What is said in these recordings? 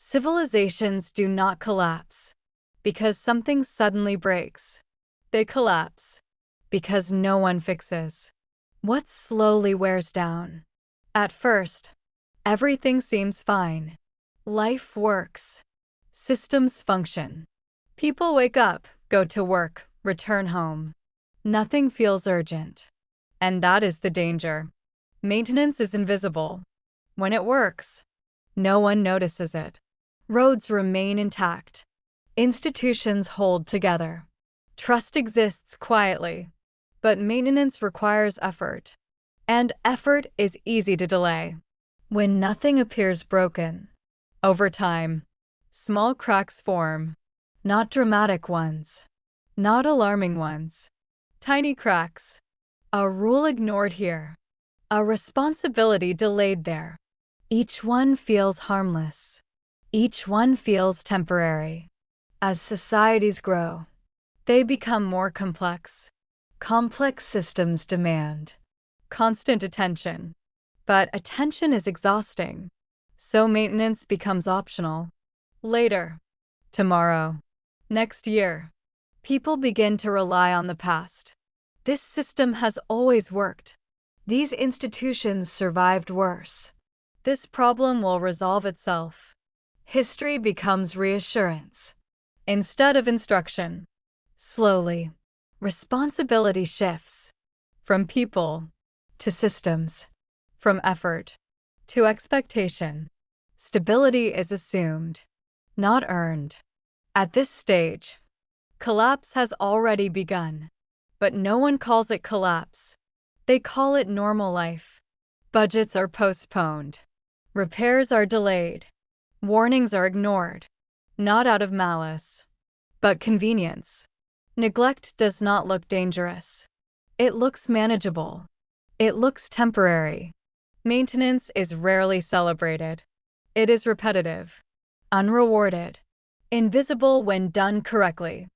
Civilizations do not collapse because something suddenly breaks. They collapse because no one fixes what slowly wears down. At first, everything seems fine. Life works. Systems function. People wake up, go to work, return home. Nothing feels urgent. And that is the danger. Maintenance is invisible. When it works, no one notices it. Roads remain intact. Institutions hold together. Trust exists quietly. But maintenance requires effort. And effort is easy to delay. When nothing appears broken, over time, small cracks form. Not dramatic ones. Not alarming ones. Tiny cracks. A rule ignored here. A responsibility delayed there. Each one feels harmless. Each one feels temporary. As societies grow, they become more complex. Complex systems demand constant attention. But attention is exhausting, so maintenance becomes optional. Later, tomorrow, next year, people begin to rely on the past. This system has always worked. These institutions survived worse. This problem will resolve itself. History becomes reassurance instead of instruction. Slowly, responsibility shifts from people to systems, from effort to expectation. Stability is assumed, not earned. At this stage, collapse has already begun. But no one calls it collapse. They call it normal life. Budgets are postponed. Repairs are delayed. Warnings are ignored. Not out of malice, but convenience. Neglect does not look dangerous. It looks manageable. It looks temporary. Maintenance is rarely celebrated. It is repetitive, unrewarded, invisible when done correctly.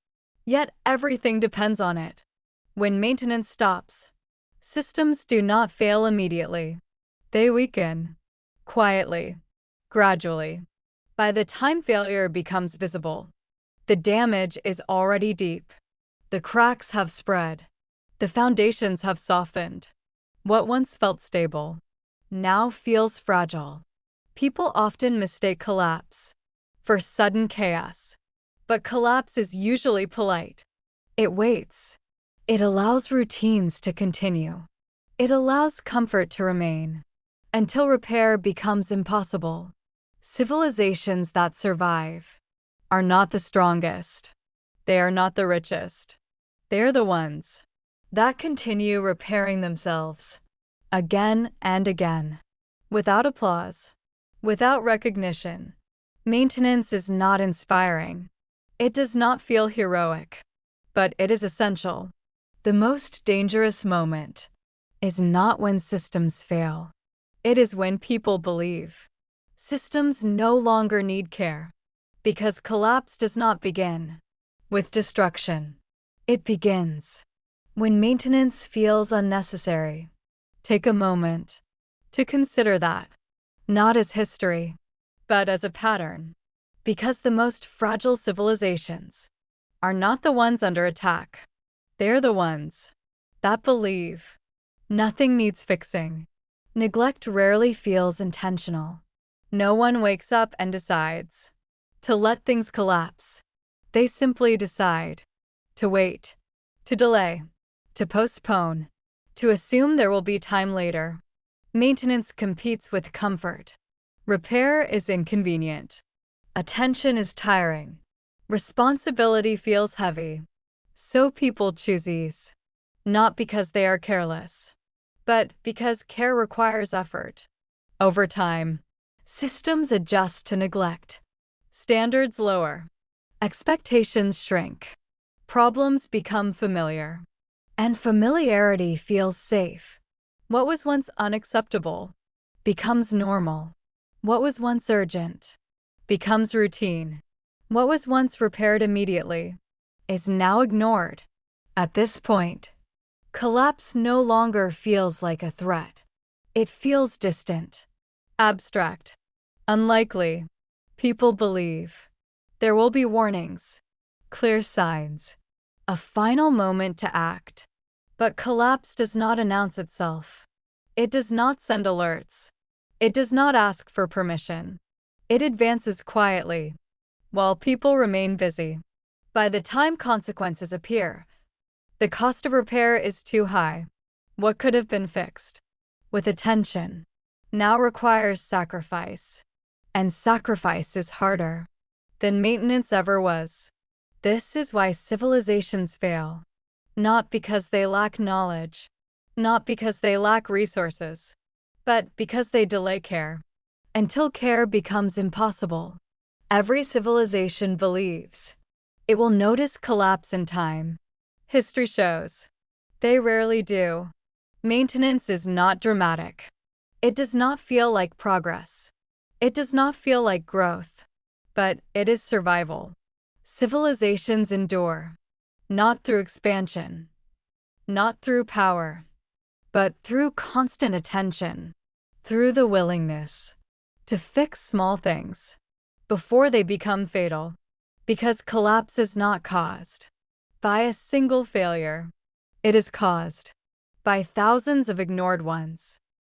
Yet everything depends on it. When maintenance stops, systems do not fail immediately. They weaken, quietly, gradually. By the time failure becomes visible, the damage is already deep. The cracks have spread. The foundations have softened. What once felt stable now feels fragile. People often mistake collapse for sudden chaos. But collapse is usually polite. It waits. It allows routines to continue. It allows comfort to remain until repair becomes impossible. Civilizations that survive are not the strongest. They are not the richest. They are the ones that continue repairing themselves again and again, without applause, without recognition. Maintenance is not inspiring. It does not feel heroic, but it is essential. The most dangerous moment is not when systems fail. It is when people believe systems no longer need care, because collapse does not begin with destruction. It begins when maintenance feels unnecessary. Take a moment to consider that, not as history, but as a pattern, because the most fragile civilizations are not the ones under attack. They're the ones that believe nothing needs fixing. Neglect rarely feels intentional. No one wakes up and decides to let things collapse. They simply decide to wait, to delay, to postpone, to assume there will be time later. Maintenance competes with comfort. Repair is inconvenient. Attention is tiring. Responsibility feels heavy. So people choose ease, not because they are careless, but because care requires effort. Over time, systems adjust to neglect. Standards lower. Expectations shrink. Problems become familiar. And familiarity feels safe. What was once unacceptable becomes normal. What was once urgent becomes routine. What was once repaired immediately is now ignored. At this point, collapse no longer feels like a threat. It feels distant, abstract, unlikely. People believe. There will be warnings, clear signs, a final moment to act. But collapse does not announce itself. It does not send alerts. It does not ask for permission. It advances quietly, while people remain busy. By the time consequences appear, the cost of repair is too high. What could have been fixed with attention now requires sacrifice. And sacrifice is harder than maintenance ever was. This is why civilizations fail. Not because they lack knowledge, not because they lack resources, but because they delay care until care becomes impossible. Every civilization believes it will notice collapse in time. History shows they rarely do. Maintenance is not dramatic. It does not feel like progress. It does not feel like growth, but it is survival. Civilizations endure, not through expansion, not through power, but through constant attention, through the willingness to fix small things before they become fatal. Because collapse is not caused by a single failure. It is caused by thousands of ignored ones.